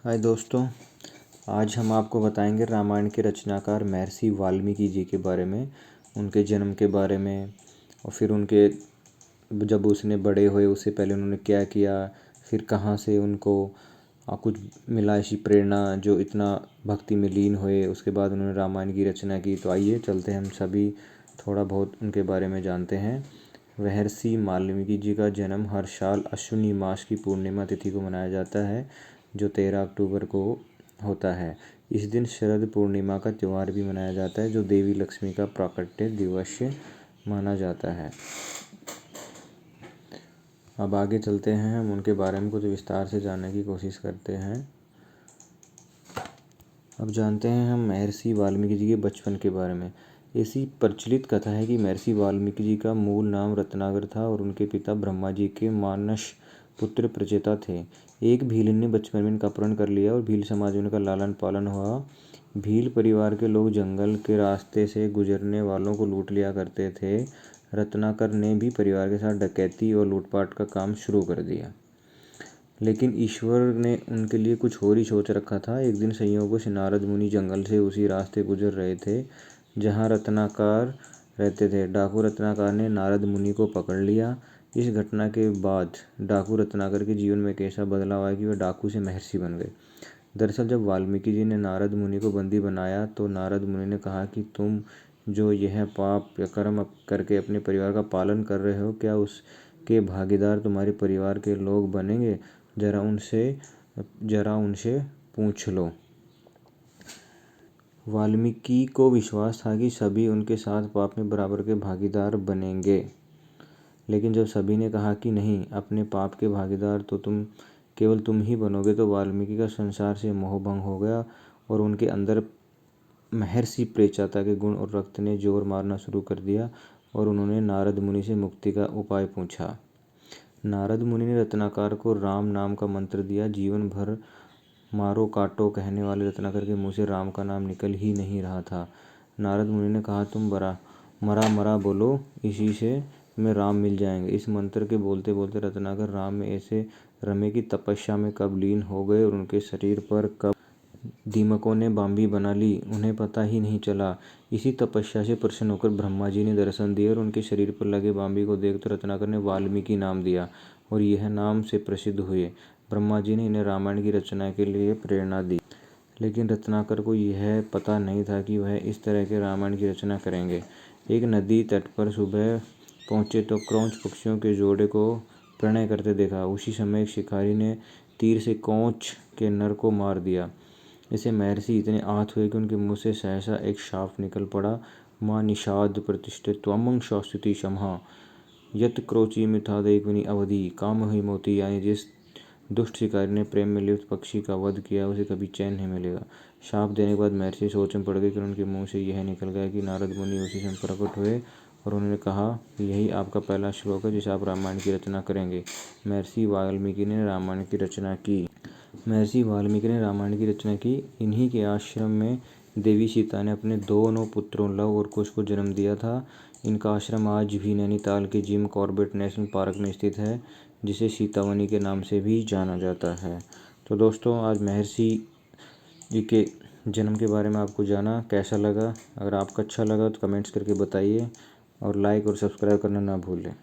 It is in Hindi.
हाय दोस्तों, आज हम आपको बताएंगे रामायण के रचनाकार महर्षि वाल्मीकि जी के बारे में, उनके जन्म के बारे में और फिर उनके जब उसने बड़े हुए उससे पहले उन्होंने क्या किया, फिर कहाँ से उनको कुछ मिला ऐसी प्रेरणा जो इतना भक्ति में लीन हुए। उसके बाद उन्होंने रामायण की रचना की। तो आइए चलते हैं, हम सभी थोड़ा बहुत उनके बारे में जानते हैं। महर्षि वाल्मीकि जी का जन्म हर साल अश्विनी मास की पूर्णिमा तिथि को मनाया जाता है, जो 13 अक्टूबर को होता है। इस दिन शरद पूर्णिमा का त्यौहार भी मनाया जाता है, जो देवी लक्ष्मी का प्राकट्य दिवस माना जाता है। अब आगे चलते हैं, हम उनके बारे में कुछ विस्तार से जानने की कोशिश करते हैं। अब जानते हैं हम महर्षि वाल्मीकि जी के बचपन के बारे में। ऐसी प्रचलित कथा है कि महर्षि वाल्मीकि जी का मूल नाम रत्नाकर था और उनके पिता ब्रह्मा जी के मानस पुत्र प्रचेता थे। एक भील ने बचपन में इनका अपहरण कर लिया और भील समाज में उनका लालन पालन हुआ। भील परिवार के लोग जंगल के रास्ते से गुजरने वालों को लूट लिया करते थे। रत्नाकर ने भी परिवार के साथ डकैती और लूटपाट का काम शुरू कर दिया, लेकिन ईश्वर ने उनके लिए कुछ और ही सोच रखा था। एक दिन संयोगों से नारद मुनि जंगल से उसी रास्ते गुजर रहे थे जहाँ रत्नाकर रहते थे। डाकू रत्नाकर ने नारद मुनि को पकड़ लिया। इस घटना के बाद डाकू रत्नाकर के जीवन में एक ऐसा बदलाव आया कि वह डाकू से महर्षि बन गए। दरअसल जब वाल्मीकि जी ने नारद मुनि को बंदी बनाया तो नारद मुनि ने कहा कि तुम जो यह पाप या कर्म करके अपने परिवार का पालन कर रहे हो, क्या उसके भागीदार तुम्हारे परिवार के लोग बनेंगे? जरा उनसे पूछ लो। वाल्मीकि को विश्वास था कि सभी उनके साथ पाप में बराबर के भागीदार बनेंगे, लेकिन जब सभी ने कहा कि नहीं, अपने पाप के भागीदार तो केवल तुम ही बनोगे, तो वाल्मीकि का संसार से मोह भंग हो गया और उनके अंदर महर्षि प्रेचता के गुण और रक्त ने जोर मारना शुरू कर दिया और उन्होंने नारद मुनि से मुक्ति का उपाय पूछा। नारद मुनि ने रत्नाकर को राम नाम का मंत्र दिया। जीवन भर मारो काटो कहने वाले रत्नाकर के मुंह से राम का नाम निकल ही नहीं रहा था। नारद मुनि ने कहा, तुम मरा मरा बोलो, इसी से में राम मिल जाएंगे। इस मंत्र के बोलते बोलते रत्नाकर राम में ऐसे रमे कि तपस्या में कब लीन हो गए और उनके शरीर पर कब दीमकों ने बांबी बना ली, उन्हें पता ही नहीं चला। इसी तपस्या से प्रसन्न होकर ब्रह्मा जी ने दर्शन दिए और उनके शरीर पर लगे बांबी को देख तो रत्नाकर ने वाल्मीकि नाम दिया और यह नाम से प्रसिद्ध हुए। ब्रह्मा जी ने इन्हें रामायण की रचना के लिए प्रेरणा दी, लेकिन रत्नाकर को यह पता नहीं था कि वह इस तरह के रामायण की रचना करेंगे। एक नदी तट पर सुबह पहुंचे तो क्रौंच पक्षियों के जोड़े को प्रणय करते देखा। उसी समय एक शिकारी ने तीर से क्रौंच के नर को मार दिया। इसे महर्षि इतने आहत हुए कि उनके मुंह से सहसा एक शाप निकल पड़ा। माँ निषाद प्रतिष्ठित त्वमं शाश्वती शमहा यत क्रोची मिथा देवनी अवधि काम हुई मोती। यानी जिस दुष्ट शिकारी ने प्रेम में लिप्त पक्षी का वध किया उसे कभी चैन नहीं मिलेगा। शाप देने के बाद महर्षि सोच में पड़ गए कि उनके मुंह से यह निकल गया कि नारद मुनि उसी समय प्रकट हुए और उन्होंने कहा, यही आपका पहला श्लोक है जिसे आप रामायण की रचना करेंगे। महर्षि वाल्मीकि ने रामायण की रचना की। महर्षि वाल्मीकि ने रामायण की रचना की। इन्हीं के आश्रम में देवी सीता ने अपने दोनों पुत्रों लव और कुश को जन्म दिया था। इनका आश्रम आज भी नैनीताल के जिम कॉर्बेट नेशनल पार्क में स्थित है, जिसे सीतावनी के नाम से भी जाना जाता है। तो दोस्तों, आज महर्षि जी के जन्म के बारे में आपको जाना, कैसा लगा? अगर आपको अच्छा लगा तो कमेंट्स करके बताइए और लाइक और सब्सक्राइब करना ना भूलें।